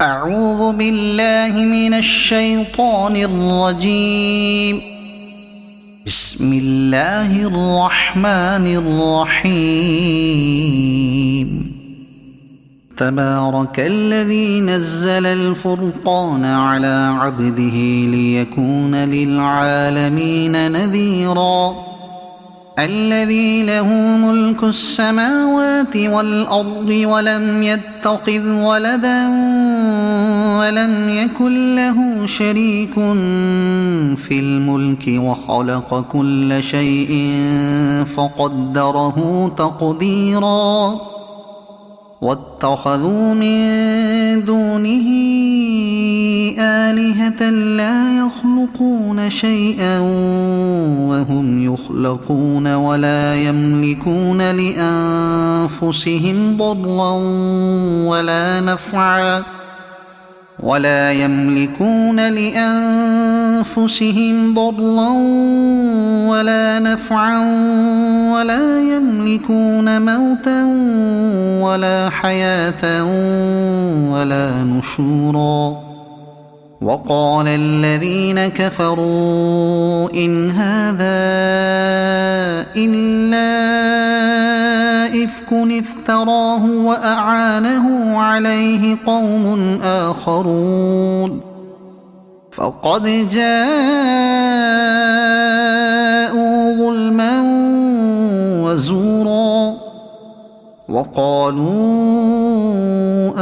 أعوذ بالله من الشيطان الرجيم. بسم الله الرحمن الرحيم. تبارك الذي نزل الفرقان على عبده ليكون للعالمين نذيرا. الذي له ملك السماوات والأرض ولم يتخذ ولدا ولم يكن له شريك في الملك وخلق كل شيء فقدره تقديرا. واتخذوا من دونه آلهة لا يخلقون شيئا وهم يخلقون ولا يملكون لأنفسهم ضرا ولا نفعا ولا يملكون موتا ولا حياة ولا نشورا. وقال الذين كفروا إن هذا إلا إفك افتراه وأعانه عليه قوم آخرون فقد جاءوا ظلما وزورا. وقالوا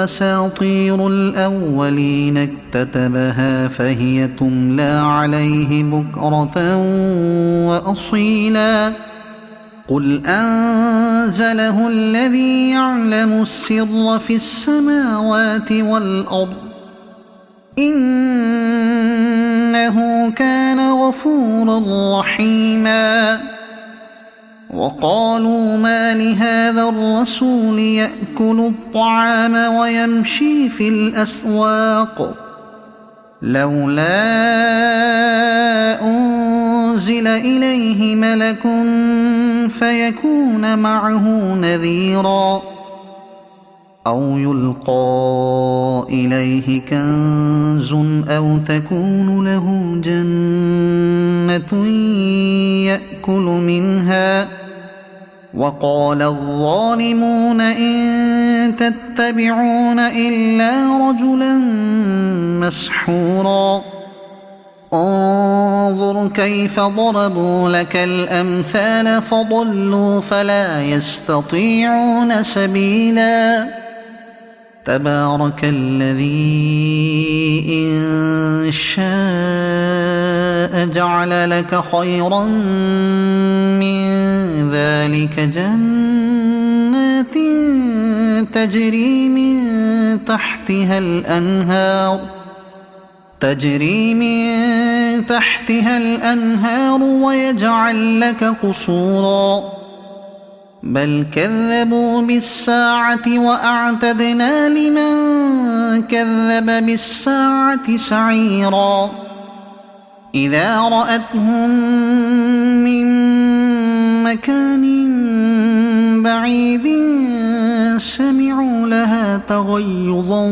أساطير الأولين اكتتبها فهي تملى عليه بكرة وأصيلا. قل أنزله الذي يعلم السر في السماوات والأرض إنه كان غفورا رحيما. وقالوا ما لهذا الرسول يأكل الطعام ويمشي في الأسواق لولا أنزل إليه ملك فيكون معه نذيرا أو يلقى إليه كنز أو تكون له جنة يأكل منها. وقال الظالمون إن تتبعون إلا رجلا مسحورا. انظر كيف ضربوا لك الأمثال فضلوا فلا يستطيعون سبيلا. تبارك الذي إن شاء جعل لك خيرا من ذلك جنات تجري من تحتها الأنهار ويجعل لك قصورا. بل كذبوا بالساعة وأعتدنا لمن كذب بالساعة سعيرا. إذا رأتهم من مكان بعيد سمعوا لها تغيظا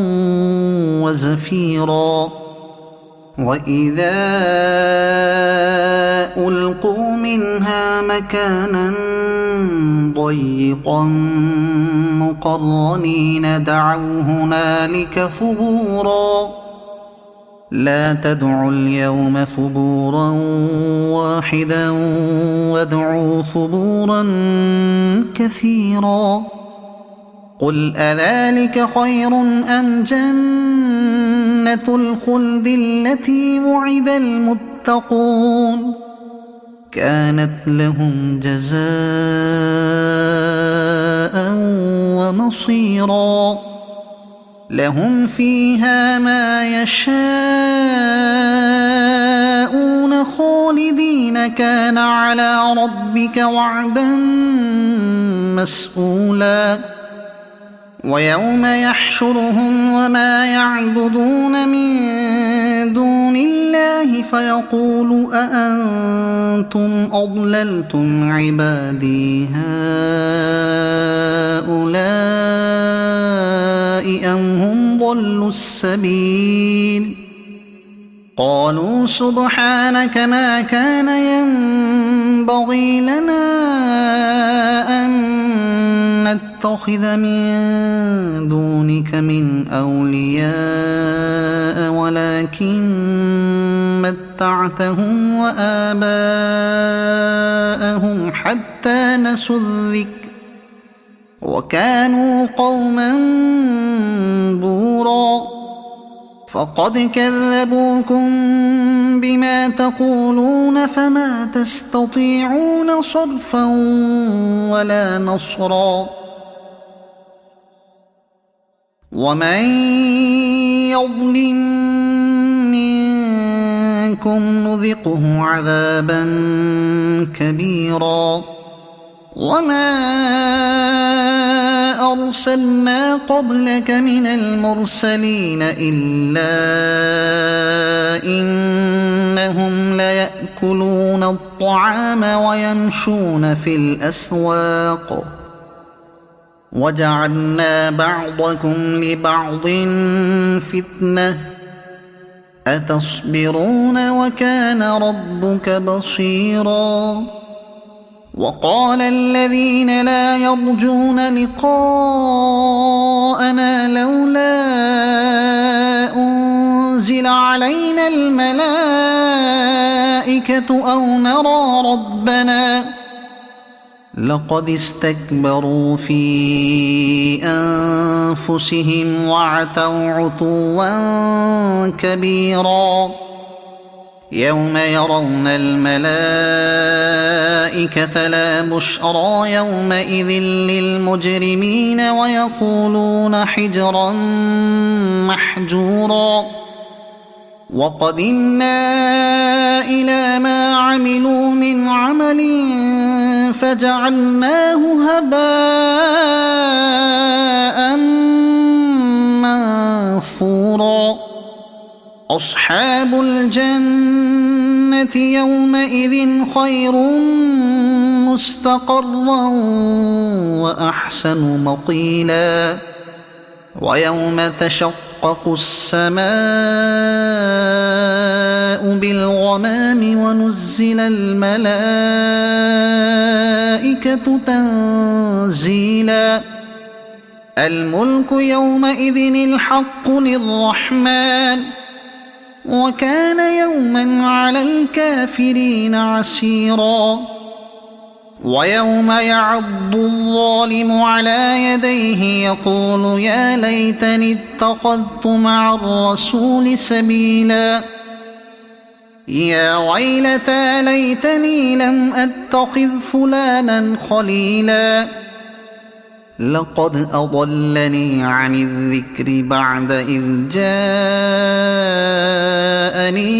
وزفيرا. وإذا ألقوا منها مكانا ضيقا مقرنين دعوا هنالك ثبورا. لا تدعوا اليوم ثبورا واحدا وادعوا ثبورا كثيرا. قل أذلك خير أم جنة الخلد التي وعد المتقون كانت لهم جزاء ومصيرا. لهم فيها ما يشاءون خالدين كان على ربك وعدا مسئولا. ويوم يحشرهم وما يعبدون من دون الله فيقول أأنتم أضللتم عبادي هؤلاء أم هم ضلوا السبيل قالوا سبحانك ما كان ينبغي لنا أن نتخذ من دونك من أولياء ولكن متعتهم وآباءهم حتى نسوا الذكر وكانوا قوما بورا فقد كذبوكم بما تقولون فما تستطيعون صرفا ولا نصرا ومن يظلم منكم نذقه عذابا كبيرا وما أرسلنا قبلك من المرسلين إلا إنهم ليأكلون الطعام ويمشون في الأسواق وجعلنا بعضكم لبعض فتنة أتصبرون وكان ربك بصيرا وقال الذين لا يرجون لقاءنا لولا أنزل علينا الملائكة أو نرى ربنا لقد استكبروا في أنفسهم وعتوا عتوا كبيرا يوم يرون الملائكة لا بشرى يومئذ للمجرمين ويقولون حجرا محجورا وقدمنا إلى ما عملوا من عمل فجعلناه هباء منثورا أصحاب الجنة يومئذ خير مستقرا وأحسن مقيلا ويوم تشقق السماء بالغمام ونزل الملائكة تنزيلا الملك يومئذ الحق للرحمن وكان يوما على الكافرين عسيرا ويوم يعض الظالم على يديه يقول يا ليتني اتخذت مع الرسول سبيلا يا ويلتى ليتني لم أتخذ فلانا خليلا لقد أضلني عن الذكر بعد إذ جاءني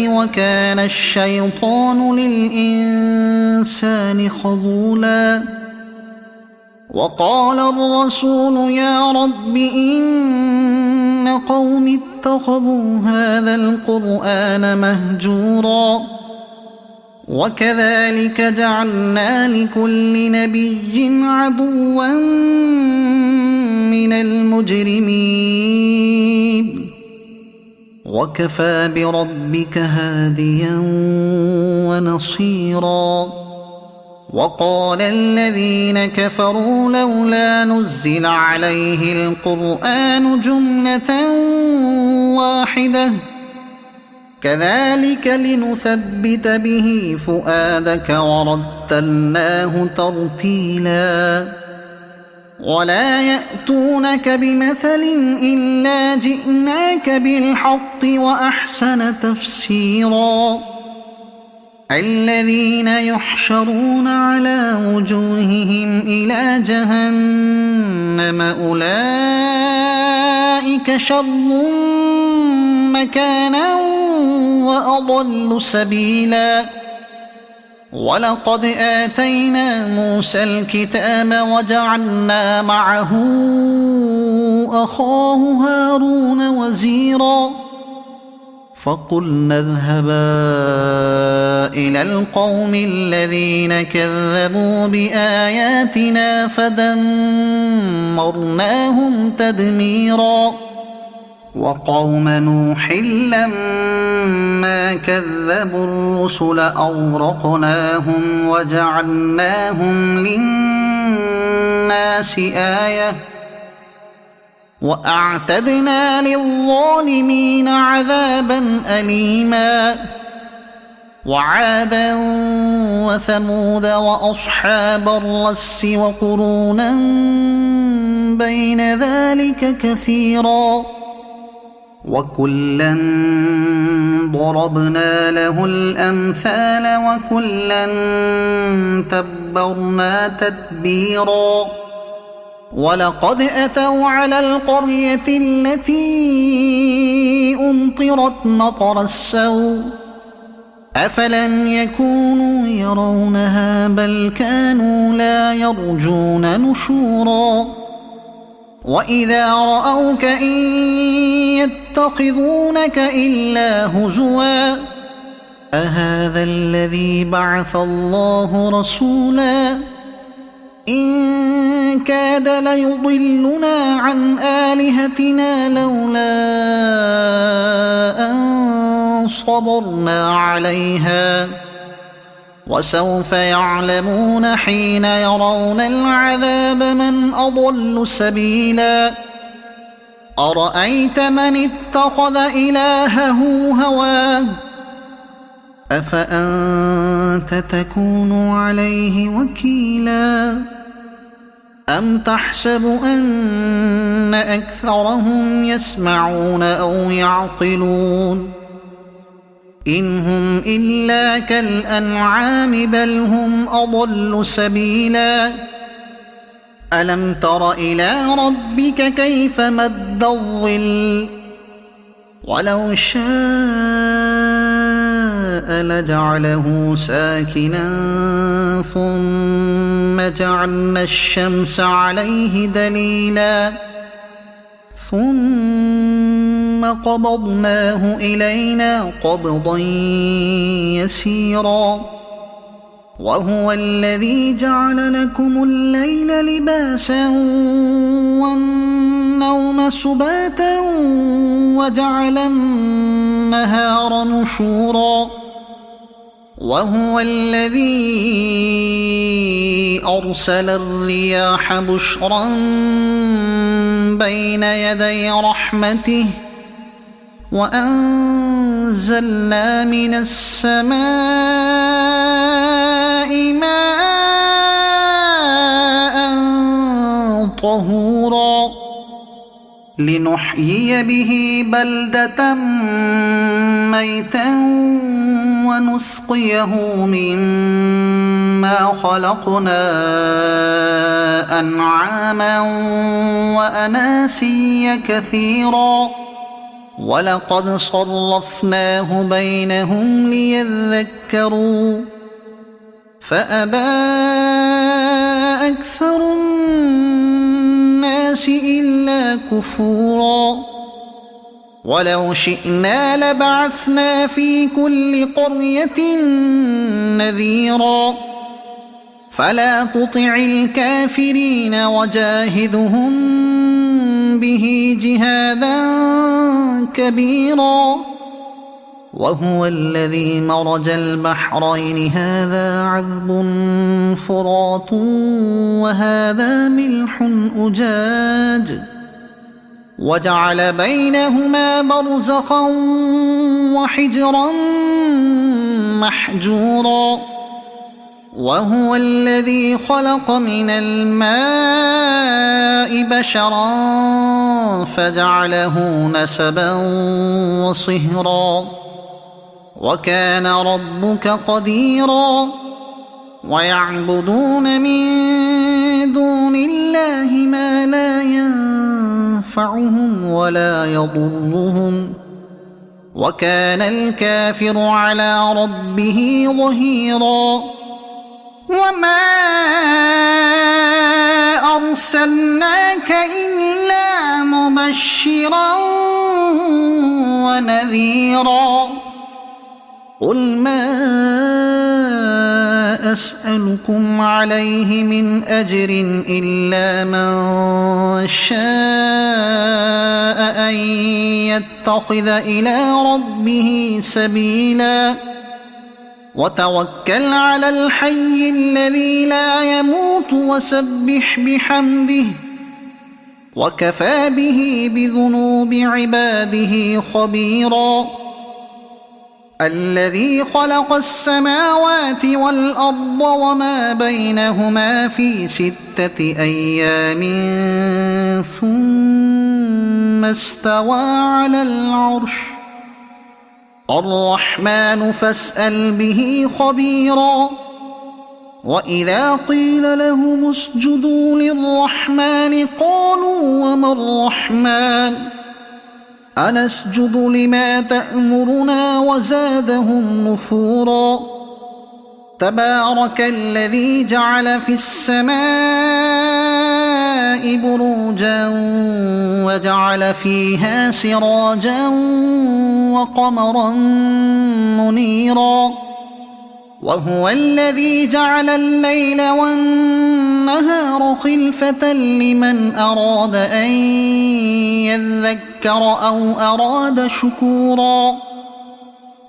وكان الشيطان للإنسان خذولا وقال الرسول يا رب إن قوم اتخذوا هذا القرآن مهجورا وكذلك جعلنا لكل نبي عدوا من المجرمين وكفى بربك هاديا ونصيرا وقال الذين كفروا لولا نزل عليه القرآن جملة واحدة كذلك لنثبت به فؤادك ورتلناه ترتيلا ولا يأتونك بمثل إلا جئناك بالحق وأحسن تفسيرا الذين يحشرون على وجوههم إلى جهنم أولئك شر مكانا وأضل سبيلا ولقد آتينا موسى الكتاب وجعلنا معه أخاه هارون وزيرا فقلنا اذهبا إلى القوم الذين كذبوا بآياتنا فدمرناهم تدميرا وقوم نوح لما كذبوا الرسل أغرقناهم وجعلناهم للناس آية وأعتدنا للظالمين عذابا أليما وعادا وثمود وأصحاب الرس وقرونا بين ذلك كثيرا وكلا ضربنا له الأمثال وكلا تبرنا تتبيرا ولقد أتوا على القرية التي أمطرت مطر السوء أفلم يكونوا يرونها بل كانوا لا يرجون نشورا وإذا رأوك إن يتخذونك إلا هزوا أهذا الذي بعث الله رسولا إن كاد ليضلنا عن آلهتنا لولا أن صبرنا عليها وسوف يعلمون حين يرون العذاب من أضل سبيلا أرأيت من اتخذ إلهه هواه أفأنت تكون عليه وكيلا أم تحسب أن أكثرهم يسمعون أو يعقلون إن هم إلا كالأنعام بل هم أضل سبيلا ألم تر إلى ربك كيف مد الظل ولو شاء لجعله ساكنا ثم جعلنا الشمس عليه دليلا ثم قبضناه إلينا قبضا يسيرا وهو الذي جعل لكم الليل لباسا والنوم سباتا وجعل النهار نشورا وهو الذي أرسل الرياح بشرا بين يدي رحمته وأنزلنا من السماء ماء طهورا لنحيي به بلدة ميتا ونسقيه مما خلقنا أنعاما وأناسيا كثيرا ولقد صرفناه بينهم ليذكروا فأبى أكثر الناس إلا كفورا ولو شئنا لبعثنا في كل قرية نذيرا فلا تطع الكافرين وجاهدهم به جهادا كبيرا وهو الذي مرج البحرين هذا عذب فرات وهذا ملح أجاج وجعل بينهما برزخا وحجرا محجورا وهو الذي خلق من الماء بشرا فجعله نسبا وصهرا وكان ربك قديرا ويعبدون من دون الله ما لا ينفعهم ولا يضرهم وكان الكافر على ربه ظهيرا وما أرسلناك إلا مبشرا ونذيرا قل ما أسألكم عليه من أجر إلا من شاء أن يتخذ إلى ربه سبيلا وتوكل على الحي الذي لا يموت وسبح بحمده وكفى به بذنوب عباده خبيرا الذي خلق السماوات والأرض وما بينهما في 6 أيام ثم استوى على العرش الرحمن فاسأل به خبيرا وإذا قيل لهم اسجدوا للرحمن قالوا وما الرحمن أنسجد لما تأمرنا وزادهم نفورا تبارك الذي جعل في السماء بروجا وجعل فيها سراجا وقمرا منيرا وهو الذي جعل الليل والنهار خلفة لمن أراد أن يذكر أو أراد شكورا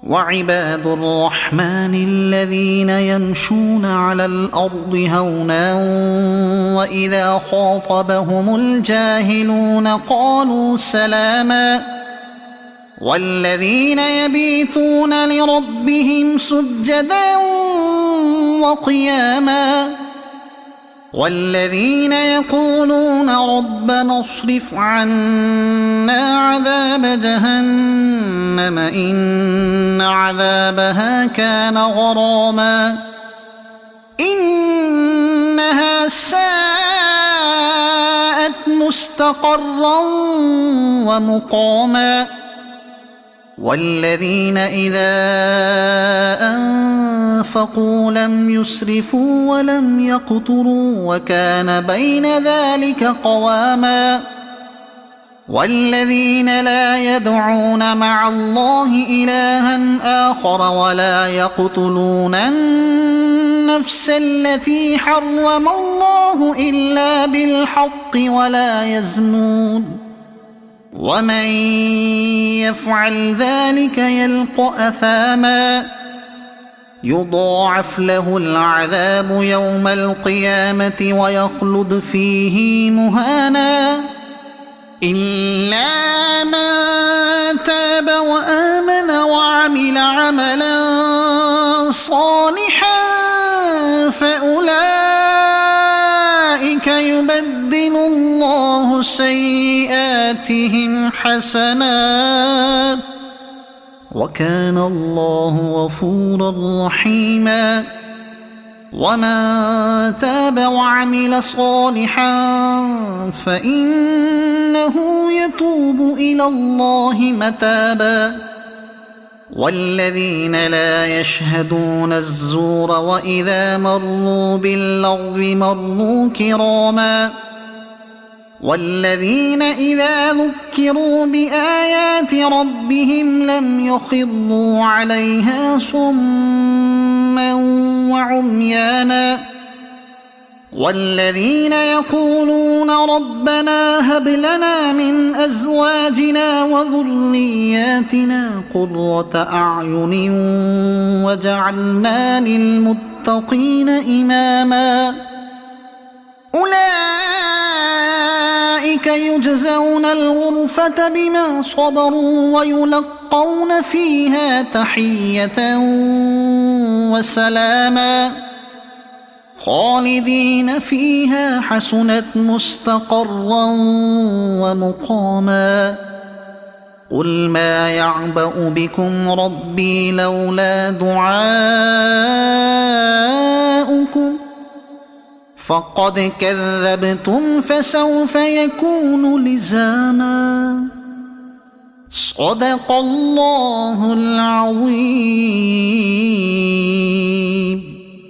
وعباد الرحمن الذين يمشون على الأرض هونا وإذا خاطبهم الجاهلون قالوا سلاما والذين يبيتون لربهم سجدا وقياما والذين يقولون ربنا اصرف عنا عذاب جهنم إن عذابها كان غراما إنها ساءت مستقرا ومقاما والذين إذا أنفقوا لم يسرفوا ولم يقتروا وكان بين ذلك قواما والذين لا يدعون مع الله إلها آخر ولا يقتلون النفس التي حرم الله إلا بالحق ولا يزنون ومن يفعل ذلك يلق أثاما يضاعف له العذاب يوم القيامة ويخلد فيه مهانا إلا من تاب وآمن وعمل عملا صالحا فأولئك يبدل الله سيئاتهم حسنات وكان الله غفورا رحيما ومن تاب وعمل صالحا فإنه يتوب إلى الله متابا والذين لا يشهدون الزور وإذا مروا باللغو مروا كراما والذين إذا ذكروا بآيات ربهم لم يخروا عليها صما وعميانا والذين يقولون ربنا هب لنا من أزواجنا وذرياتنا قرة أعين وجعلنا للمتقين إماما أولئك يجزون الغرفة بما صبروا ويلقون فيها تحية وسلاما خالدين فيها حسنت مستقرا ومقاما قل ما يعبأ بكم ربي لولا دعاؤكم فقد كذبتم فسوف يكون لزاما صدق الله العظيم.